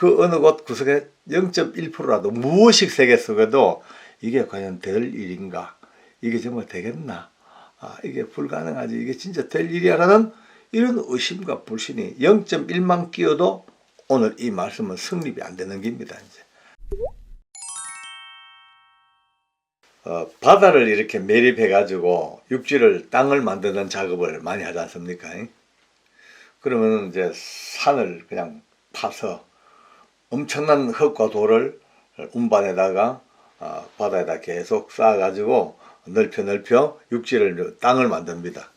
그 어느 곳 구석에 0.1%라도 무의식 세계 속에도 이게 과연 될 일인가? 이게 정말 되겠나? 이게 불가능하지. 이게 진짜 될 일이야라는 이런 의심과 불신이 0.1만 끼어도 오늘 이 말씀은 성립이 안 되는 겁니다. 이제. 바다를 이렇게 매립해가지고 육지를 땅을 만드는 작업을 많이 하지 않습니까? 그러면 이제 산을 그냥 파서 엄청난 흙과 돌을 운반에다가 바다에다 계속 쌓아가지고 넓혀 육지를 땅을 만듭니다.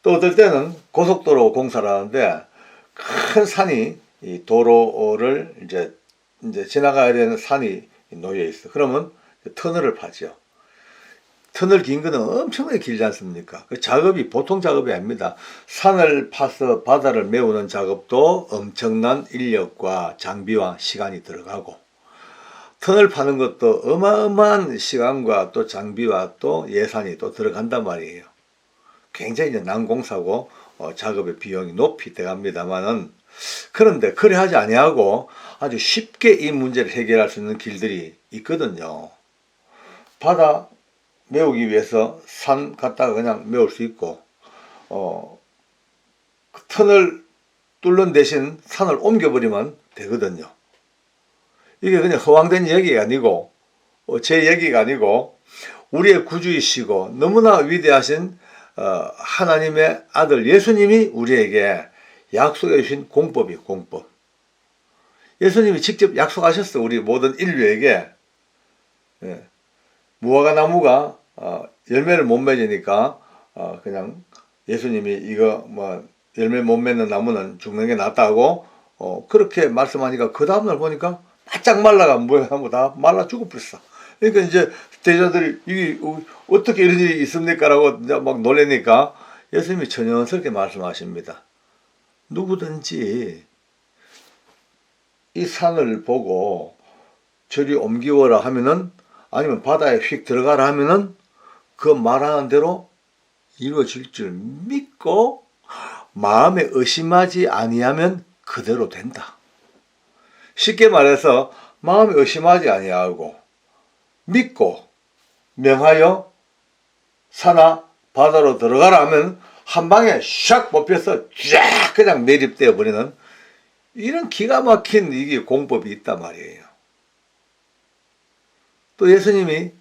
또 어떨 때는 고속도로 공사를 하는데 큰 산이 이 도로를 이제 지나가야 되는 산이 놓여 있어. 그러면 터널을 파죠. 터널 긴 거는 엄청나게 길지 않습니까? 그 작업이 보통 작업이 아닙니다. 산을 파서 바다를 메우는 작업도 엄청난 인력과 장비와 시간이 들어가고, 터널 파는 것도 어마어마한 시간과 또 장비와 또 예산이 또 들어간단 말이에요. 굉장히 난공사고 작업의 비용이 높이 들어갑니다만은, 그런데 그래 하지 아니하고 아주 쉽게 이 문제를 해결할 수 있는 길들이 있거든요. 바다 메우기 위해서 산 갖다가 그냥 메울 수 있고, 그 터널 뚫는 대신 산을 옮겨버리면 되거든요. 이게 그냥 허황된 얘기가 아니고, 제 얘기가 아니고, 우리의 구주이시고 너무나 위대하신 하나님의 아들 예수님이 우리에게 약속해 주신 공법이에요. 공법. 예수님이 직접 약속하셨어. 우리 모든 인류에게. 무화과 나무가 열매를 못 맺으니까 그냥 예수님이 이거 뭐 열매 못 맺는 나무는 죽는 게 낫다고 그렇게 말씀하니까 그 다음날 보니까 바짝 말라가 무화과 나무 다 말라 죽어버렸어. 그러니까 이제 대자들이 이게 어떻게 이런 일이 있습니까? 라고 막 놀라니까 예수님이 천연스럽게 말씀하십니다. 누구든지 이 산을 보고 저리 옮기워라 하면은, 아니면 바다에 휙 들어가라 하면은 그 말하는 대로 이루어질 줄 믿고 마음에 의심하지 아니하면 그대로 된다. 쉽게 말해서 마음에 의심하지 아니하고 믿고 명하여 산하 바다로 들어가라 하면 한 방에 샥 뽑혀서 쫙 그냥 매립되어 버리는 이런 기가 막힌 이게 공법이 있단 말이에요. 또 예수님이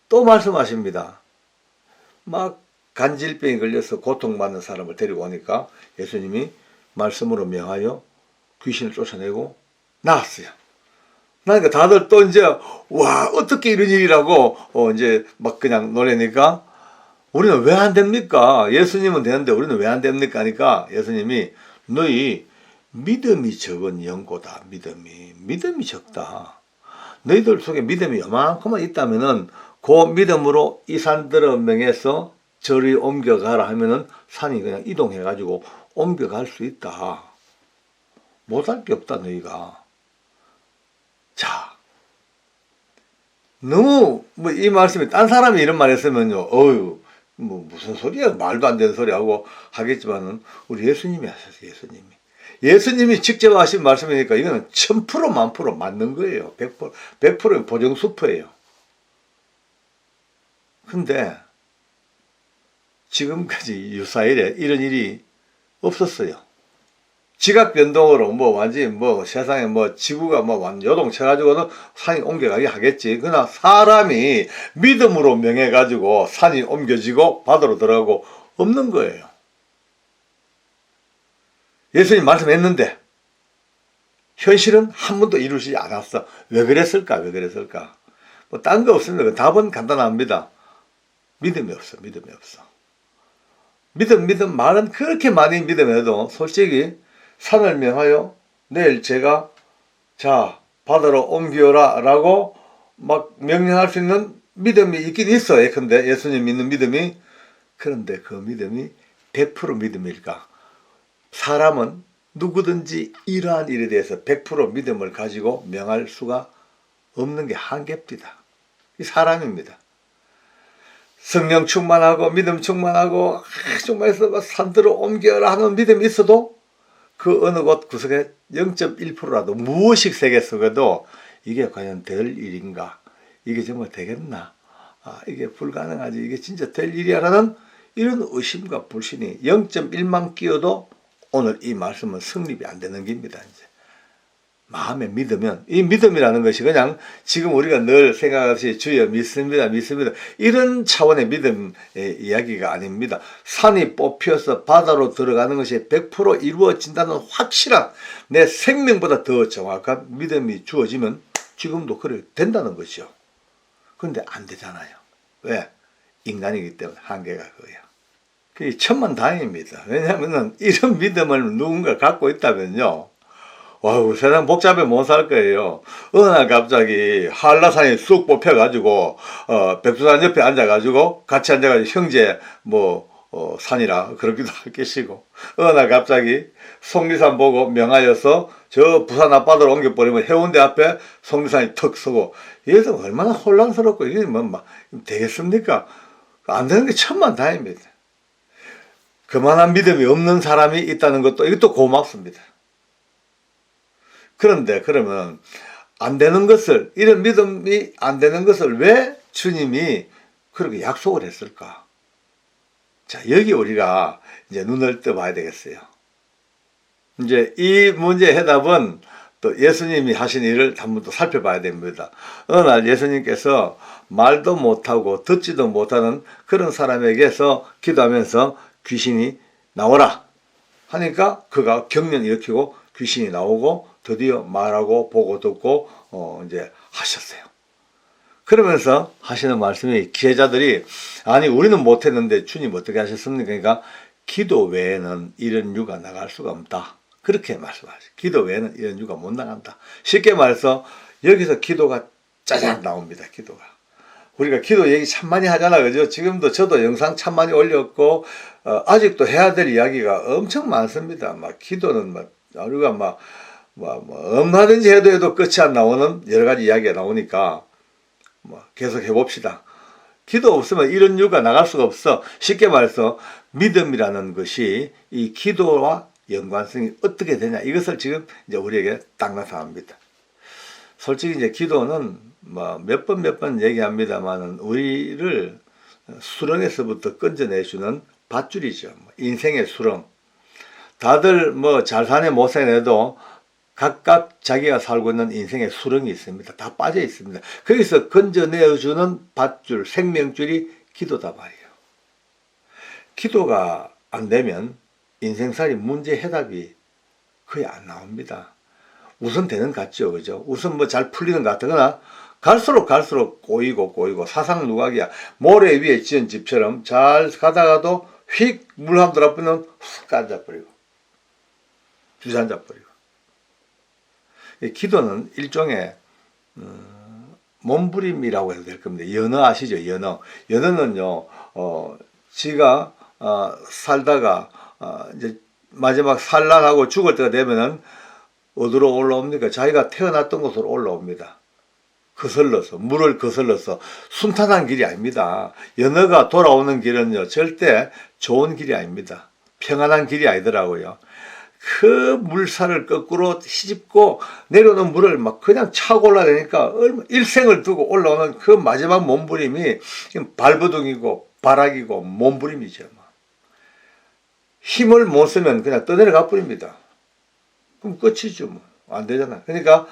또 말씀하십니다. 막 간질병이 걸려서 고통받는 사람을 데리고 오니까 예수님이 말씀으로 명하여 귀신을 쫓아내고 나았어요. 그러니까 다들 또 이제 와 어떻게 이런 일이라고 이제 막 그냥 놀라니까 우리는 왜 안 됩니까? 예수님은 되는데 우리는 왜 안 됩니까? 하니까 예수님이 너희 믿음이 적은 영고다. 믿음이 적다. 너희들 속에 믿음이 요만큼만 있다면은 그 믿음으로 이 산들을 명해서 저리 옮겨가라 하면은 산이 그냥 이동해가지고 옮겨갈 수 있다. 못할 게 없다 너희가. 자, 너무 뭐 이 말씀이 딴 사람이 이런 말 했으면요, 어휴 뭐 무슨 소리야, 말도 안 되는 소리 하고 하겠지만은 우리 예수님이 하셨어요. 예수님이 직접 하신 말씀이니까 이거는 1000% 만프로 맞는 거예요. 100% 보정수퍼예요. 근데 지금까지 유사일에 이런 일이 없었어요. 지각 변동으로 뭐 완전히 뭐 세상에 뭐 지구가 뭐 완전 요동쳐가지고는 산이 옮겨가게 하겠지. 그러나 사람이 믿음으로 명해가지고 산이 옮겨지고 바다로 들어가고 없는 거예요. 예수님 말씀했는데 현실은 한 번도 이루어지지 않았어. 왜 그랬을까? 뭐 딴 거 없습니다. 답은 간단합니다. 믿음이 없어. 믿음 말은 그렇게 많이 믿음해도 솔직히 산을 명하여 내일 제가 자 바다로 옮겨라 라고 막 명령할 수 있는 믿음이 있긴 있어요. 근데 예수님 믿는 믿음이, 그런데 그 믿음이 100% 믿음일까? 사람은 누구든지 이러한 일에 대해서 100% 믿음을 가지고 명할 수가 없는 게 한계입니다. 이 사람입니다. 성령 충만하고 믿음 충만하고 정말 산들을 옮겨라 하는 믿음이 있어도 그 어느 곳 구석에 0.1%라도 무의식 세계 속에도 이게 과연 될 일인가? 이게 정말 되겠나? 이게 불가능하지. 이게 진짜 될 일이야라는 이런 의심과 불신이 0.1만 끼어도 오늘 이 말씀은 성립이 안 되는 겁니다. 이제 마음에 믿으면, 이 믿음이라는 것이 그냥 지금 우리가 늘 생각하듯이 주여 믿습니다, 믿습니다, 이런 차원의 믿음의 이야기가 아닙니다. 산이 뽑혀서 바다로 들어가는 것이 100% 이루어진다는 확실한, 내 생명보다 더 정확한 믿음이 주어지면 지금도 그래 된다는 것이요. 그런데 안 되잖아요. 왜? 인간이기 때문에 한계가 그거야. 그게 천만다행입니다. 왜냐하면 이런 믿음을 누군가 갖고 있다면요, 와우, 세상 복잡해 못 살 거예요. 어느 날 갑자기 한라산이 쑥 뽑혀가지고 백두산 옆에 앉아가지고 같이 앉아가지고 형제 산이라 그러기도 하겠시고, 어느 날 갑자기 속리산 보고 명하여서 저 부산 앞바다로 옮겨버리면 해운대 앞에 속리산이 턱 서고, 이래서 얼마나 혼란스럽고 이게 되겠습니까? 안 되는 게 천만다행입니다. 그만한 믿음이 없는 사람이 있다는 것도 이것도 고맙습니다. 그런데 그러면 안 되는 것을, 이런 믿음이 안 되는 것을 왜 주님이 그렇게 약속을 했을까? 자, 여기 우리가 이제 눈을 떠봐야 되겠어요. 이제 이 문제의 해답은 또 예수님이 하신 일을 한번 또 살펴봐야 됩니다. 어느 날 예수님께서 말도 못하고 듣지도 못하는 그런 사람에게서 기도하면서 귀신이 나오라 하니까 그가 경련 일으키고 귀신이 나오고 드디어 말하고 보고 듣고 이제 하셨어요. 그러면서 하시는 말씀이, 기회자들이 아니 우리는 못했는데 주님 어떻게 하셨습니까? 그러니까 기도 외에는 이런 유가 나갈 수가 없다. 그렇게 말씀하시죠. 기도 외에는 이런 유가 못 나간다. 쉽게 말해서 여기서 기도가 짜잔 나옵니다. 기도가. 우리가 기도 얘기 참 많이 하잖아, 그죠? 지금도 저도 영상 참 많이 올렸고 아직도 해야 될 이야기가 엄청 많습니다. 막 기도는 우리가 얼마든지 해도 끝이 안 나오는 여러 가지 이야기가 나오니까 계속 해봅시다. 기도 없으면 이런 유가 나갈 수가 없어. 쉽게 말해서 믿음이라는 것이 이 기도와 연관성이 어떻게 되냐, 이것을 지금 이제 우리에게 딱 나타납니다. 솔직히 이제 기도는 몇 번 얘기합니다만은 우리를 수렁에서부터 건져내주는 밧줄이죠. 인생의 수렁. 다들 잘 사네 못 사네도 각각 자기가 살고 있는 인생의 수렁이 있습니다. 다 빠져 있습니다. 거기서 건져내어주는 밧줄, 생명줄이 기도다 말이에요. 기도가 안 되면 인생살이 문제 해답이 거의 안 나옵니다. 우선 되는 것 같죠, 그죠? 우선 잘 풀리는 것 같거나 갈수록 꼬이고 사상 누각이야. 모래 위에 지은 집처럼 잘 가다가도 휙 물 한 들어가면 훅 앉아버리고 주저앉아버리고. 기도는 일종의 몸부림이라고 해도 될 겁니다. 연어 아시죠? 연어는요, 지가 살다가 이제 마지막 산란하고 죽을 때가 되면은 어디로 올라옵니까? 자기가 태어났던 곳으로 올라옵니다. 물을 거슬러서. 순탄한 길이 아닙니다. 연어가 돌아오는 길은요, 절대 좋은 길이 아닙니다. 평안한 길이 아니더라고요. 그 물살을 거꾸로 휘집고 내려오는 물을 그냥 차고 올라가니까 일생을 두고 올라오는 그 마지막 몸부림이 발버둥이고 발악이고 몸부림이죠. 힘을 못 쓰면 그냥 떠내려가 버립니다. 그럼 끝이죠. 안 되잖아. 그러니까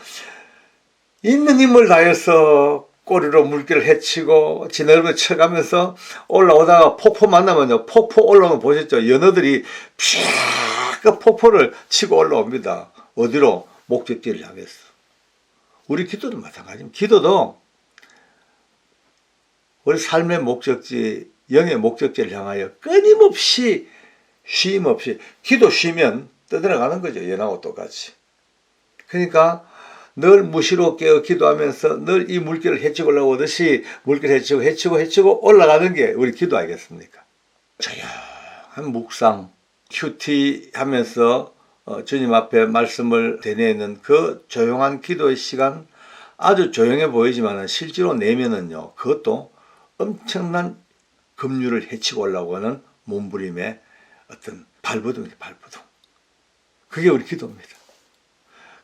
있는 힘을 다해서 꼬리로 물길을 헤치고 지느러미 쳐가면서 올라오다가 폭포 만나면요, 폭포 올라오는 거 보셨죠? 연어들이 그 폭포를 치고 올라옵니다. 어디로? 목적지를 향해서. 우리 기도도 마찬가지입니다. 기도도 우리 삶의 목적지, 영의 목적지를 향하여 끊임없이 쉼 없이, 기도 쉬면 떠들어가는 거죠. 연하고 똑같이. 그러니까 늘 무시로 깨어 기도하면서 늘 이 물길을 헤치고 올라오듯이 물길 헤치고 올라가는 게 우리 기도 아니겠습니까? 조용한 묵상, 큐티 하면서 주님 앞에 말씀을 되뇌는 그 조용한 기도의 시간, 아주 조용해 보이지만 실제로 내면은요, 그것도 엄청난 급류를 헤치고 올라오는 몸부림의 어떤 발버둥이에요, 발버둥. 그게 우리 기도입니다.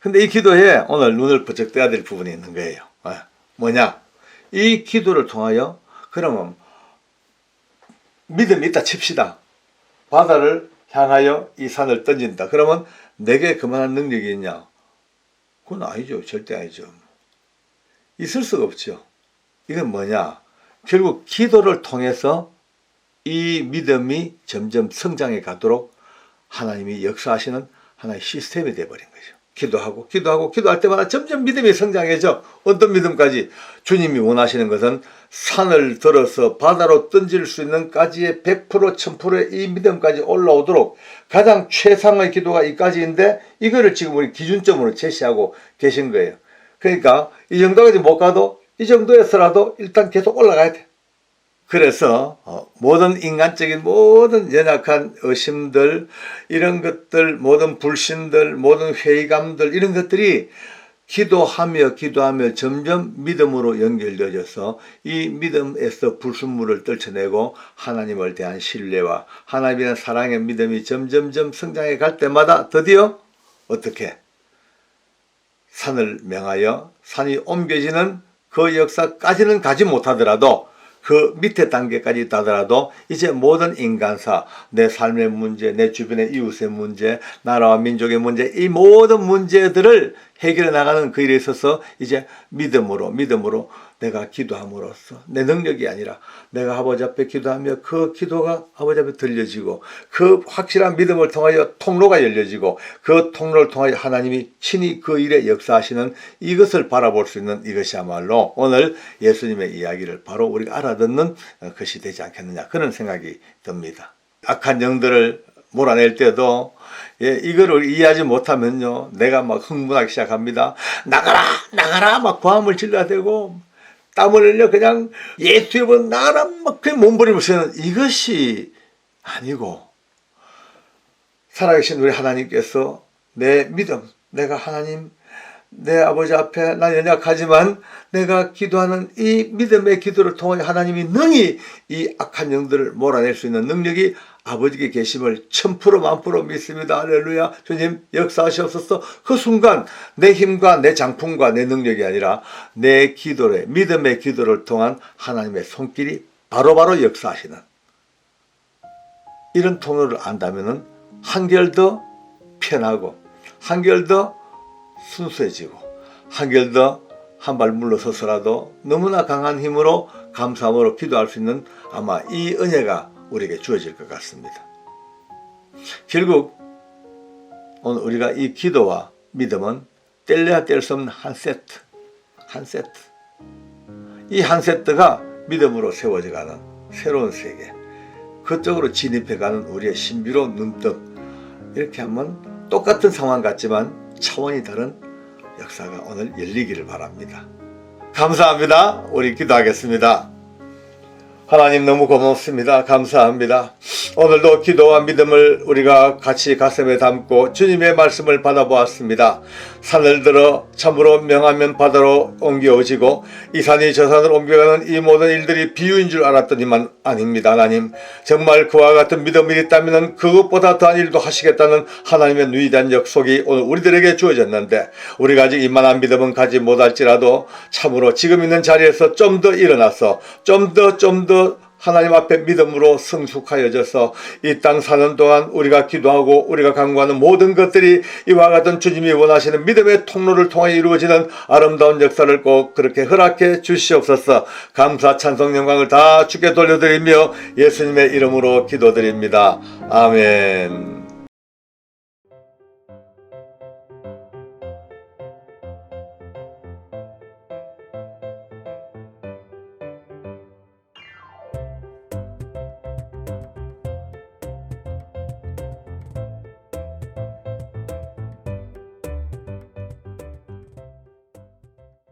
근데 이 기도에 오늘 눈을 번쩍 떠야 될 부분이 있는 거예요. 뭐냐? 이 기도를 통하여 그러면 믿음이 있다 칩시다. 바다를 향하여 이 산을 던진다. 그러면 내게 그만한 능력이 있냐? 그건 아니죠. 절대 아니죠. 있을 수가 없죠. 이건 뭐냐? 결국 기도를 통해서 이 믿음이 점점 성장해 가도록 하나님이 역사하시는 하나의 시스템이 되어버린 거죠. 기도할 때마다 점점 믿음이 성장해져. 어떤 믿음까지? 주님이 원하시는 것은 산을 들어서 바다로 던질 수 있는 까지의 100% 1000%의 이 믿음까지 올라오도록 가장 최상의 기도가 이까지인데 이거를 지금 우리 기준점으로 제시하고 계신 거예요. 그러니까 이 정도까지 못 가도 이 정도에서라도 일단 계속 올라가야 돼. 그래서 모든 인간적인 모든 연약한 의심들, 이런 것들, 모든 불신들, 모든 회의감들, 이런 것들이 기도하며 점점 믿음으로 연결되어져서 이 믿음에서 불순물을 떨쳐내고 하나님을 대한 신뢰와 하나님에 대한 사랑의 믿음이 점점점 성장해 갈 때마다 드디어 어떻게? 산을 명하여 산이 옮겨지는 그 역사까지는 가지 못하더라도 그 밑에 단계까지 있다더라도 이제 모든 인간사, 내 삶의 문제, 내 주변의 이웃의 문제, 나라와 민족의 문제, 이 모든 문제들을 해결해 나가는 그 일에 있어서 이제 믿음으로 내가 기도함으로써 내 능력이 아니라 내가 아버지 앞에 기도하며 그 기도가 아버지 앞에 들려지고 그 확실한 믿음을 통하여 통로가 열려지고 그 통로를 통하여 하나님이 친히 그 일에 역사하시는 이것을 바라볼 수 있는 이것이야말로 오늘 예수님의 이야기를 바로 우리가 알아듣는 것이 되지 않겠느냐, 그런 생각이 듭니다. 악한 영들을 몰아낼 때도 이거를 이해하지 못하면요, 내가 막 흥분하기 시작합니다. 나가라 막 고함을 질러야 되고 땀을 흘려 그냥 예수의 번 나가라 막 그냥 몸부림을 이것이 아니고, 살아계신 우리 하나님께서 내 믿음, 내가 하나님 내 아버지 앞에 난 연약하지만 내가 기도하는 이 믿음의 기도를 통해 하나님이 능히 이 악한 영들을 몰아낼 수 있는 능력이 아버지께 계심을 1000% 만프로 믿습니다. 할렐루야. 주님 역사하시옵소서. 그 순간 내 힘과 내 장품과 내 능력이 아니라 내 기도를, 믿음의 기도를 통한 하나님의 손길이 바로바로 역사하시는 이런 통로를 안다면은 한결 더 편하고 한결 더 순수해지고 한결 더 한 발 물러서서라도 너무나 강한 힘으로 감사함으로 기도할 수 있는 아마 이 은혜가 우리에게 주어질 것 같습니다. 결국 오늘 우리가 이 기도와 믿음은 뗄래야 뗄 수 없는 한 세트, 이 한 세트가 믿음으로 세워져가는 새로운 세계, 그쪽으로 진입해가는 우리의 신비로운 눈뜨, 이렇게 하면 똑같은 상황 같지만 차원이 다른 역사가 오늘 열리기를 바랍니다. 감사합니다. 우리 기도하겠습니다. 하나님 너무 고맙습니다. 감사합니다. 오늘도 기도와 믿음을 우리가 같이 가슴에 담고 주님의 말씀을 받아보았습니다. 산을 들어 참으로 명하면 바다로 옮겨오지고 이 산이 저 산을 옮겨가는 이 모든 일들이 비유인 줄 알았더니만 아닙니다. 하나님 정말 그와 같은 믿음이 있다면 그것보다 더한 일도 하시겠다는 하나님의 위대한 약속이 오늘 우리들에게 주어졌는데 우리가 아직 이만한 믿음은 가지 못할지라도 참으로 지금 있는 자리에서 좀 더 일어나서 좀 더 하나님 앞에 믿음으로 성숙하여져서 이 땅 사는 동안 우리가 기도하고 우리가 간구하는 모든 것들이 이와 같은 주님이 원하시는 믿음의 통로를 통해 이루어지는 아름다운 역사를 꼭 그렇게 허락해 주시옵소서. 감사 찬송 영광을 다 주께 돌려드리며 예수님의 이름으로 기도드립니다. 아멘.